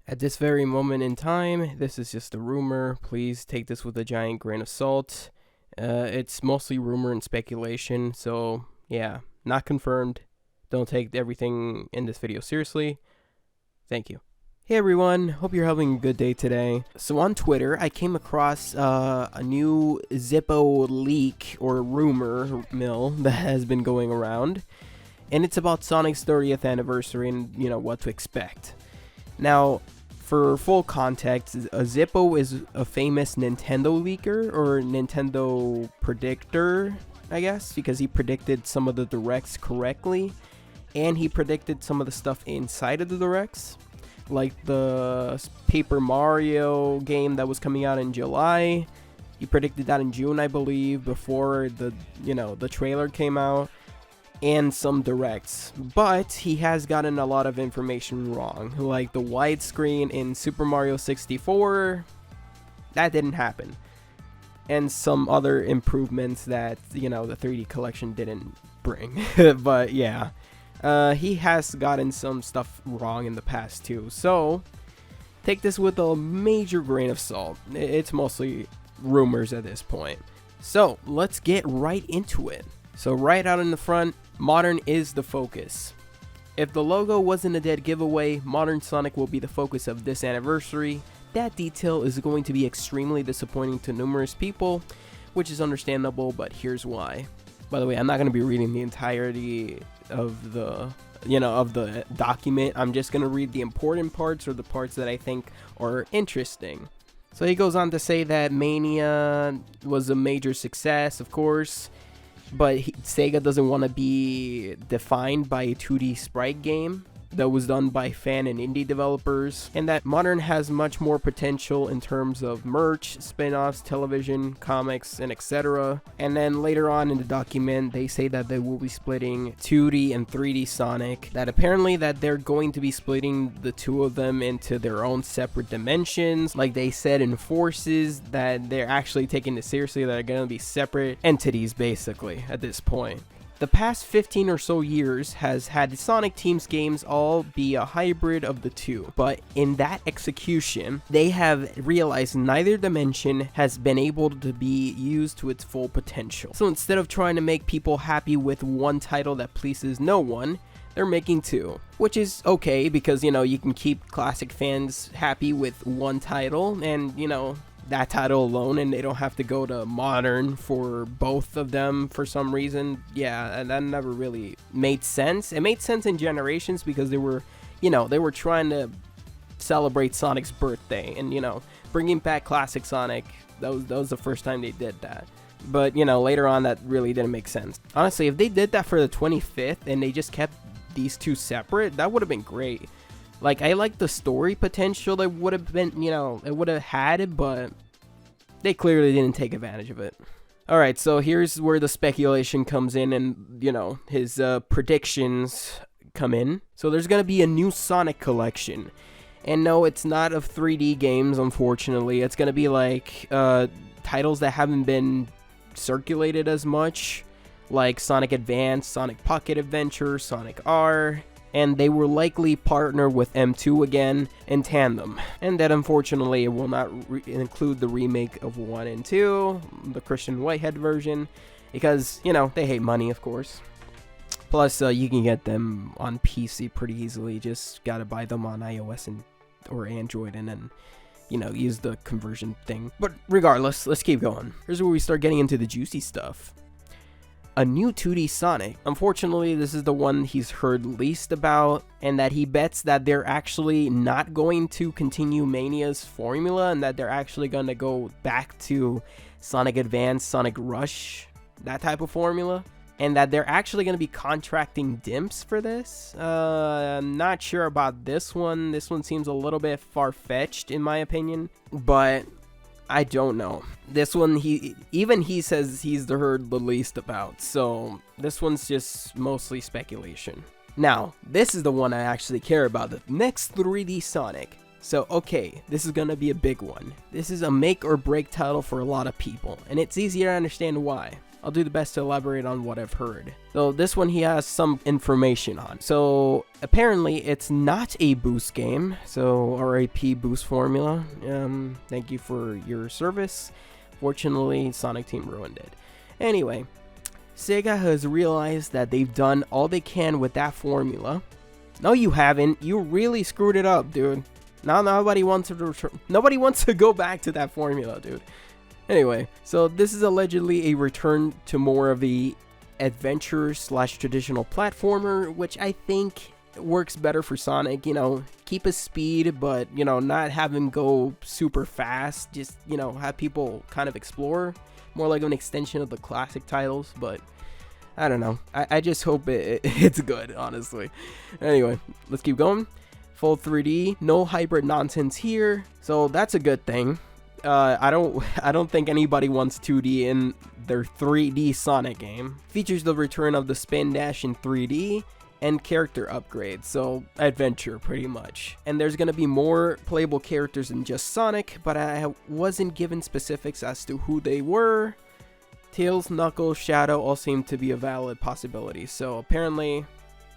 At this very moment in time, this is just a rumor. Please take this with a giant grain of salt. It's mostly rumor and speculation, so yeah, not confirmed. Don't take everything in this video seriously. Thank you. Hey everyone, hope you're having a good day today. So on Twitter, I came across a new Zippo leak or rumor mill that has been going around. And it's about Sonic's 30th anniversary and, what to expect. Now, for full context, a Zippo is a famous Nintendo leaker or Nintendo predictor, I guess, because he predicted some of the directs correctly. And he predicted some of the stuff inside of the directs, like the Paper Mario game that was coming out in July. He predicted that in June, I believe, before the trailer came out, and some directs. But he has gotten a lot of information wrong, like the widescreen in Super Mario 64. That didn't happen. And some other improvements that, the 3D collection didn't bring. But yeah. He has gotten some stuff wrong in the past too, so take this with a major grain of salt. It's mostly rumors at this point. So let's get right into it. So right out in the front, modern is the focus. If the logo wasn't a dead giveaway, modern Sonic will be the focus of this anniversary. That detail is going to be extremely disappointing to numerous people, which is understandable, but here's why. By the way, I'm not going to be reading the entirety of the document. I'm just going to read the important parts, or the parts that I think are interesting. So he goes on to say that Mania was a major success, of course, but Sega doesn't want to be defined by a 2D sprite game that was done by fan and indie developers, and that modern has much more potential in terms of merch, spin-offs, television, comics, and etc. And then later on in the document, they say that they will be splitting 2D and 3D Sonic, that apparently that they're going to be splitting the two of them into their own separate dimensions. Like they said in Forces, that they're actually taking it seriously, that they're going to be separate entities basically at this point. The past 15 or so years has had Sonic Team's games all be a hybrid of the two, but in that execution, they have realized neither dimension has been able to be used to its full potential. So instead of trying to make people happy with one title that pleases no one, they're making two, which is okay because, you can keep classic fans happy with one title and, that title alone, and they don't have to go to modern for both of them for some reason. Yeah, and that never really made sense. It made sense in Generations because they were trying to celebrate Sonic's birthday and, bringing back classic Sonic. That was the first time they did that. But, later on that really didn't make sense. Honestly, if they did that for the 25th and they just kept these two separate, that would have been great. Like, I like the story potential that would have been, it would have had, but they clearly didn't take advantage of it. Alright, so here's where the speculation comes in and, his predictions come in. So there's going to be a new Sonic collection. And no, it's not of 3D games, unfortunately. It's going to be like titles that haven't been circulated as much, like Sonic Advance, Sonic Pocket Adventure, Sonic R. And they will likely partner with M2 again in tandem. And that unfortunately will not include the remake of 1 and 2, the Christian Whitehead version, because, they hate money, of course. Plus, you can get them on PC pretty easily, just gotta buy them on iOS or Android and then, use the conversion thing. But regardless, let's keep going. Here's where we start getting into the juicy stuff. A new 2D Sonic. Unfortunately, this is the one he's heard least about, and that he bets that they're actually not going to continue Mania's formula, and that they're actually going to go back to Sonic Advance, Sonic Rush, that type of formula, and that they're actually going to be contracting dimps for this. I'm not sure about this one. This one seems a little bit far-fetched in my opinion, but I don't know. This one, he says he's heard the least about, so this one's just mostly speculation. Now, this is the one I actually care about, the next 3D Sonic. So, okay, this is gonna be a big one. This is a make or break title for a lot of people, and it's easier to understand why. I'll do the best to elaborate on what I've heard. So this one he has some information on. So apparently it's not a boost game. So RIP Boost Formula. Thank you for your service. Fortunately, Sonic Team ruined it. Anyway, Sega has realized that they've done all they can with that formula. No, you haven't. You really screwed it up, dude. Now nobody wants to return. Nobody wants to go back to that formula, dude. Anyway, so this is allegedly a return to more of a adventure / traditional platformer, which I think works better for Sonic. You know, keep his speed, but you know, not have him go super fast. Just, you know, have people kind of explore, more like an extension of the classic titles. But I don't know. I just hope it's good, honestly. Anyway, let's keep going. Full 3D, no hybrid nonsense here, so that's a good thing. I don't think anybody wants 2D in their 3D Sonic game. Features the return of the spin dash in 3D and character upgrades, so adventure pretty much. And there's gonna be more playable characters than just Sonic, but I wasn't given specifics as to who they were. Tails, Knuckles, Shadow all seem to be a valid possibility. So apparently,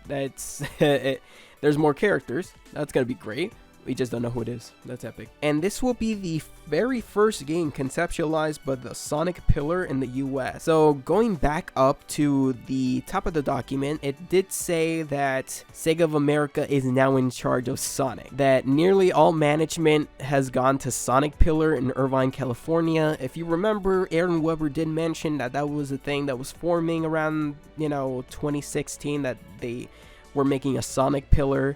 that's there's more characters. That's gonna be great. We just don't know who it is. That's epic. And this will be the very first game conceptualized by the Sonic Pillar in the US. So going back up to the top of the document, it did say that Sega of America is now in charge of Sonic. That nearly all management has gone to Sonic Pillar in Irvine, California. If you remember, Aaron Weber did mention that that was a thing that was forming around, 2016, that they were making a Sonic Pillar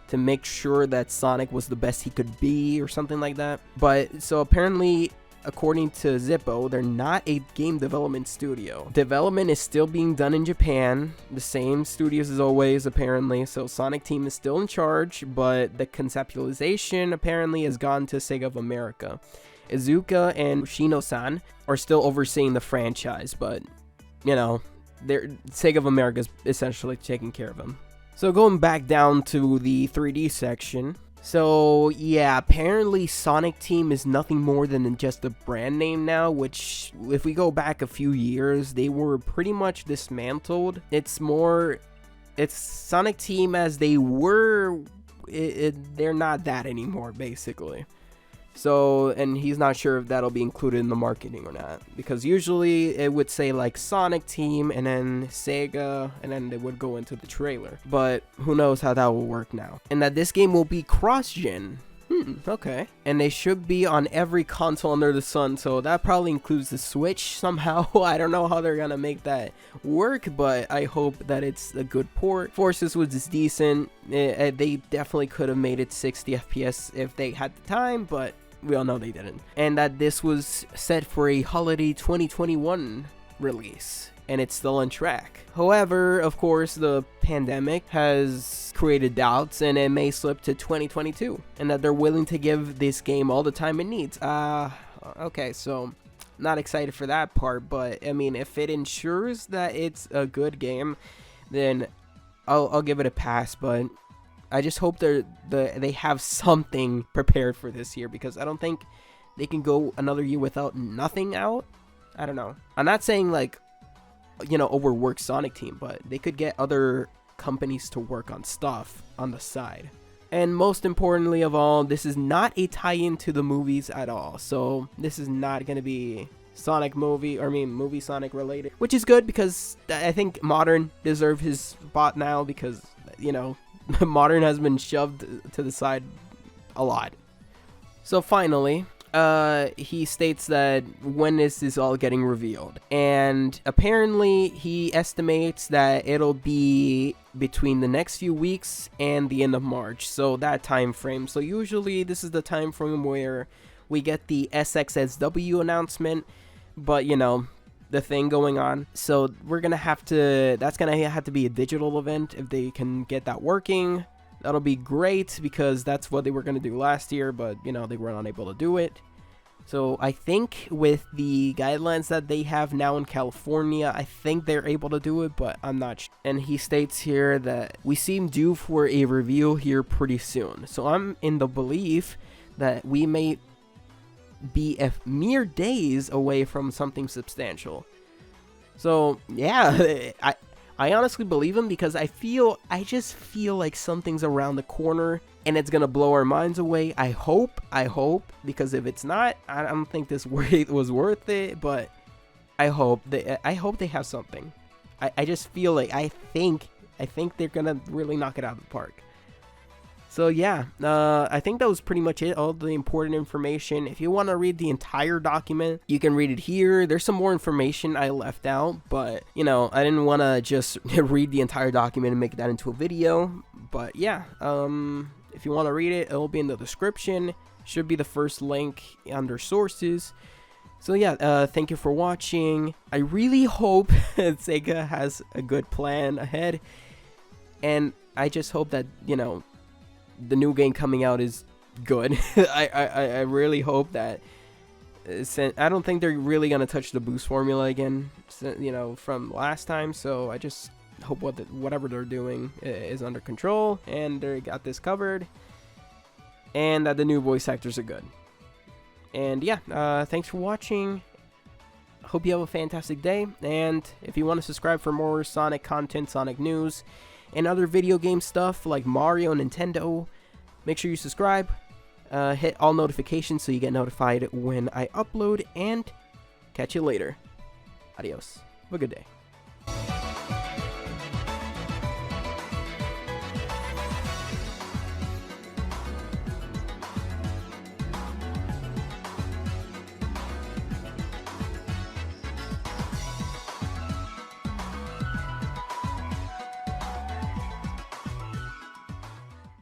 to make sure that Sonic was the best he could be or something like that. But so apparently, according to Zippo, they're not a game development studio. Development is still being done in Japan, the same studios as always apparently, so Sonic Team is still in charge, but the conceptualization apparently has gone to Sega of America. Izuka and Shino-san are still overseeing the franchise, but Sega of America is essentially taking care of them. So going back down to the 3D section. So yeah, apparently Sonic Team is nothing more than just a brand name now, which if we go back a few years, they were pretty much dismantled. It's Sonic Team as they were, they're not that anymore basically. So, and he's not sure if that'll be included in the marketing or not, because usually it would say like Sonic Team and then Sega, and then they would go into the trailer, but who knows how that will work now. And that this game will be cross-gen. Okay. And they should be on every console under the sun, so that probably includes the Switch somehow. I don't know how they're gonna make that work, but I hope that it's a good port. Forces was decent. They definitely could have made it 60 FPS if they had the time, but we all know they didn't. And that this was set for a holiday 2021 release, and it's still on track. However, of course, the pandemic has created doubts, and it may slip to 2022, and that they're willing to give this game all the time it needs. Okay, so not excited for that part, but I mean, if it ensures that it's a good game, then I'll give it a pass. But I just hope they have something prepared for this year, because I don't think they can go another year without nothing out. I don't know. I'm not saying like, overwork Sonic Team, but they could get other companies to work on stuff on the side. And most importantly of all, this is not a tie-in to the movies at all. So this is not going to be movie Sonic related, which is good, because I think Modern deserves his spot now, because, Modern has been shoved to the side a lot. So finally, he states that when this is all getting revealed, and apparently he estimates that it'll be between the next few weeks and the end of March, so that time frame. So usually this is the time frame where we get the SXSW announcement, but the thing going on, so that's gonna have to be a digital event. If they can get that working, that'll be great, because that's what they were going to do last year, but, they were unable to do it. So I think with the guidelines that they have now in California, I think they're able to do it, but I'm not sure. And he states here that we seem due for a reveal here pretty soon. So I'm in the belief that we may be a mere days away from something substantial. So yeah, I honestly believe him because I just feel like something's around the corner and it's gonna blow our minds away. I hope, because if it's not, I don't think this was worth it. But I hope they have something. I just feel like I think they're gonna really knock it out of the park. So yeah, I think that was pretty much it, all the important information. If you want to read the entire document, you can read it here. There's some more information I left out, but, you know, I didn't want to just read the entire document and make that into a video. But yeah, if you want to read it, it'll be in the description. Should be the first link under sources. So yeah, thank you for watching. I really hope Sega has a good plan ahead. And I just hope that, you know, the new game coming out is good. I really hope that. I don't think they're really gonna touch the boost formula again, you know, from last time. So I just hope whatever they're doing is under control and they got this covered, and that the new voice actors are good. And yeah, thanks for watching. Hope you have a fantastic day. And if you want to subscribe for more Sonic content, Sonic news, and other video game stuff like Mario and Nintendo, make sure you subscribe, hit all notifications so you get notified when I upload, and catch you later. Adios. Have a good day.